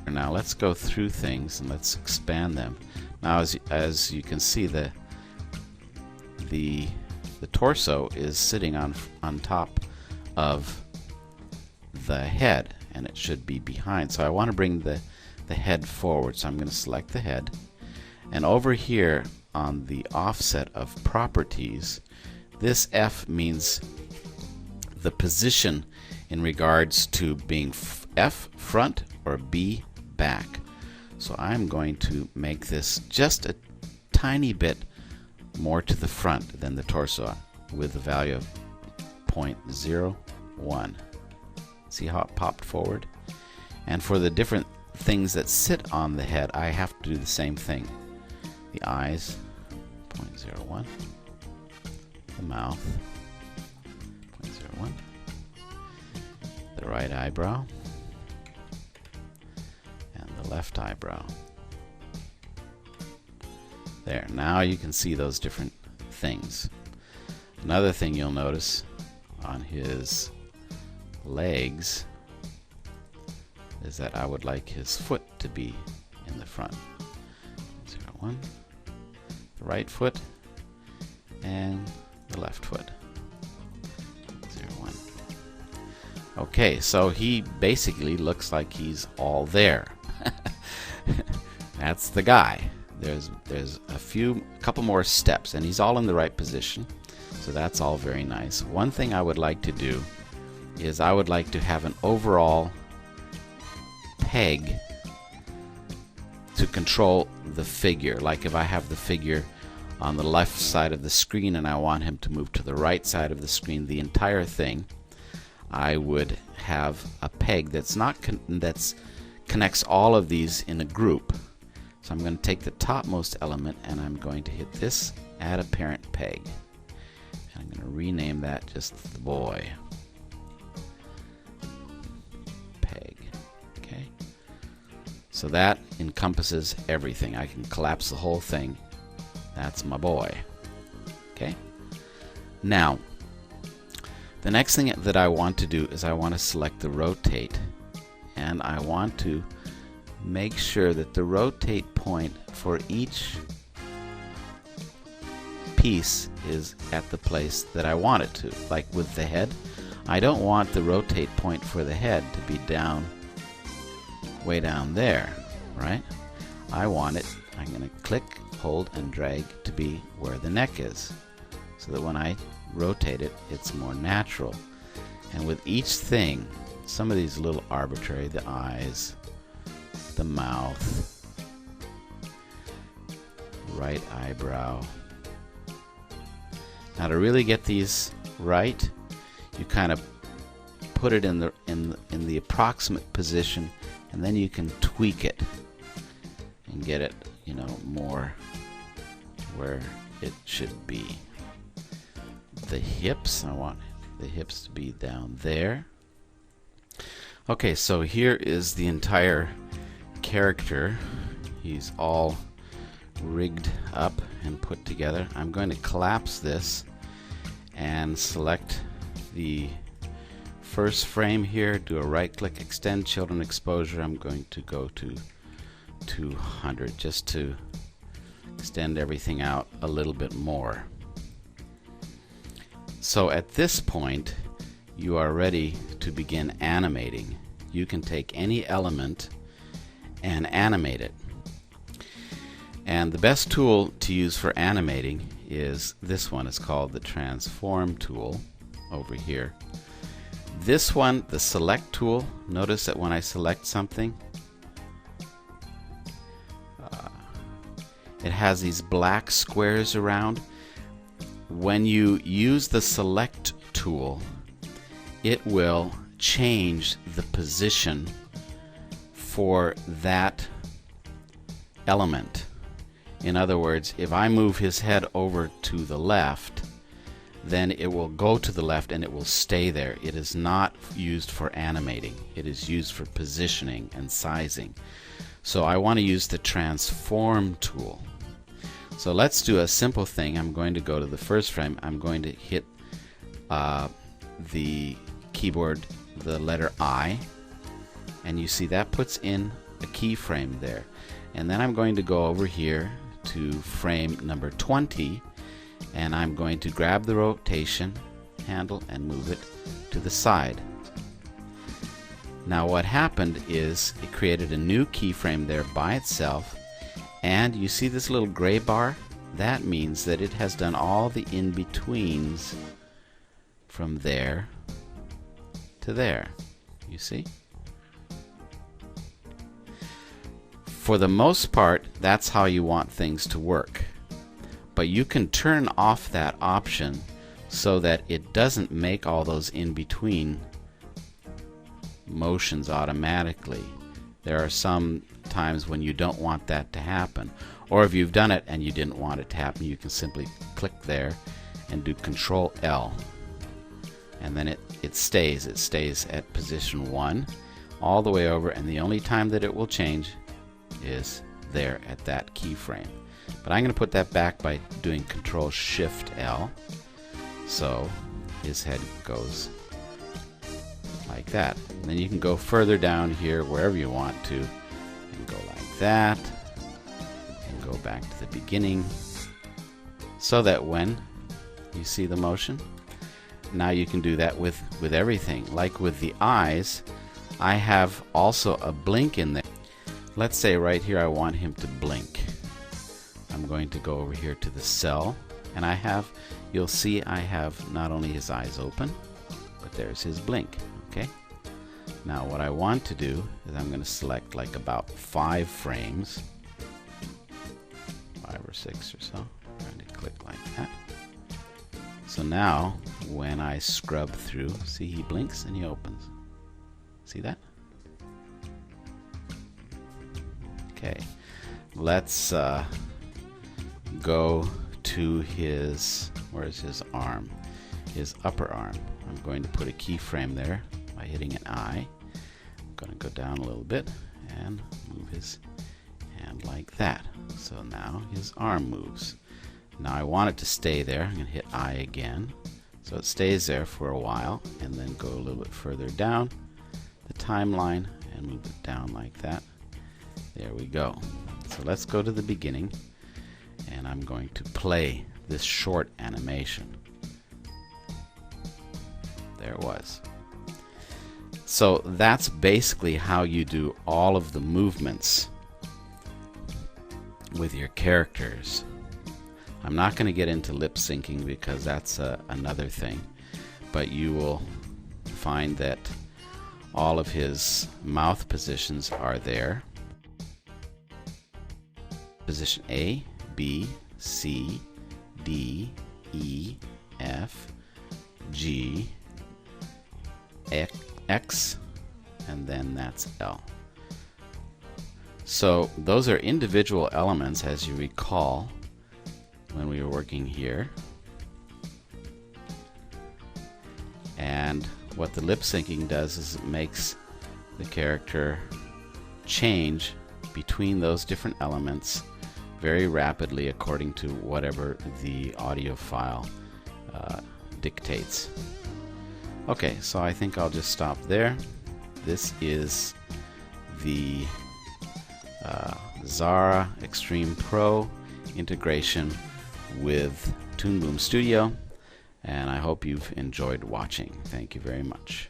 Now let's go through things and let's expand them. Now as you can see, the torso is sitting on top of the head, and it should be behind. So I want to bring the head forward. So I'm going to select the head, and over here on the offset of properties, this F means the position in regards to being F front or B back. So I'm going to make this just a tiny bit more to the front than the torso with the value of 0.01. See how it popped forward? And for the different things that sit on the head, I have to do the same thing. The eyes, 0.01. The mouth, 0.01. The right eyebrow, and the left eyebrow. There, now you can see those different things. Another thing you'll notice on his legs is that I would like his foot to be in the front. 0.01. The right foot and the left foot. 0.01. Okay, so he basically looks like he's all there. That's the guy. There's a couple more steps, and he's all in the right position, so that's all very nice. One thing I would like to do is I would like to have an overall peg to control the figure. Like if I have the figure on the left side of the screen and I want him to move to the right side of the screen, the entire thing, I would have a peg that's connects all of these in a group. So I'm going to take the topmost element and I'm going to hit this add a parent peg. And I'm going to rename that just the boy. Peg. Okay. So that encompasses everything. I can collapse the whole thing. That's my boy. Okay. Now, the next thing that I want to do is I want to select the rotate, and I want to make sure that the rotate point for each piece is at the place that I want it to. Like with the head, I don't want the rotate point for the head to be way down there, right? I want it, I'm going to click, hold, and drag to be where the neck is, so that when I rotate it, it's more natural. And with each thing, some of these are a little arbitrary, the eyes, the mouth, right eyebrow. Now to really get these right, you kind of put it in the approximate position, and then you can tweak it and get it, you know, more where it should be. The hips, I want the hips to be down there. Okay, so here is the entire character. He's all rigged up and put together. I'm going to collapse this and select the first frame here, do a right click, extend children exposure. I'm going to go to 200 just to extend everything out a little bit more. So at this point you are ready to begin animating. You can take any element and animate it. And the best tool to use for animating is this one. It's called the transform tool over here. This one, the select tool, notice that when I select something, it has these black squares around. When you use the select tool, it will change the position for that element. In other words, if I move his head over to the left, then it will go to the left and it will stay there. It is not used for animating. It is used for positioning and sizing. So I want to use the transform tool. So let's do a simple thing. I'm going to go to the first frame. I'm going to hit the keyboard, the letter I, and you see that puts in a keyframe there. And then I'm going to go over here to frame number 20, and I'm going to grab the rotation handle and move it to the side. Now what happened is it created a new keyframe there by itself, and you see this little gray bar? That means that it has done all the in-betweens from there to there. You see? For the most part, that's how you want things to work. But you can turn off that option so that it doesn't make all those in-between motions automatically. There are some times when you don't want that to happen. Or if you've done it and you didn't want it to happen, you can simply click there and do Control L. And then it stays at position 1 all the way over, and the only time that it will change is there at that keyframe. But I'm going to put that back by doing Control Shift L. So his head goes like that. And then you can go further down here wherever you want to and go like that and go back to the beginning, so that when you see the motion, now you can do that with everything. Like with the eyes, I have also a blink in there. Let's say right here I want him to blink. I'm going to go over here to the cell, and you'll see I have not only his eyes open, but there's his blink. Okay. Now what I want to do is I'm going to select like about 5 frames, 5 or 6 or so. I'm going to click like that. So now when I scrub through, see, he blinks and he opens. See that? Okay, let's go to his, where's his arm? His upper arm. I'm going to put a keyframe there by hitting an I. I'm going to go down a little bit and move his hand like that. So now his arm moves. Now I want it to stay there. I'm going to hit I again. So it stays there for a while, and then go a little bit further down the timeline and move it down like that. There we go. So let's go to the beginning, and I'm going to play this short animation. There it was. So that's basically how you do all of the movements with your characters. I'm not going to get into lip syncing because that's another thing, but you will find that all of his mouth positions are there. Position A, B, C, D, E, F, G, X, and then that's L. So those are individual elements, as you recall when we were working here. And what the lip syncing does is it makes the character change between those different elements very rapidly according to whatever the audio file dictates. Okay, so I think I'll just stop there. This is the Xara Xtreme Pro integration with Toon Boom Studio, and I hope you've enjoyed watching. Thank you very much.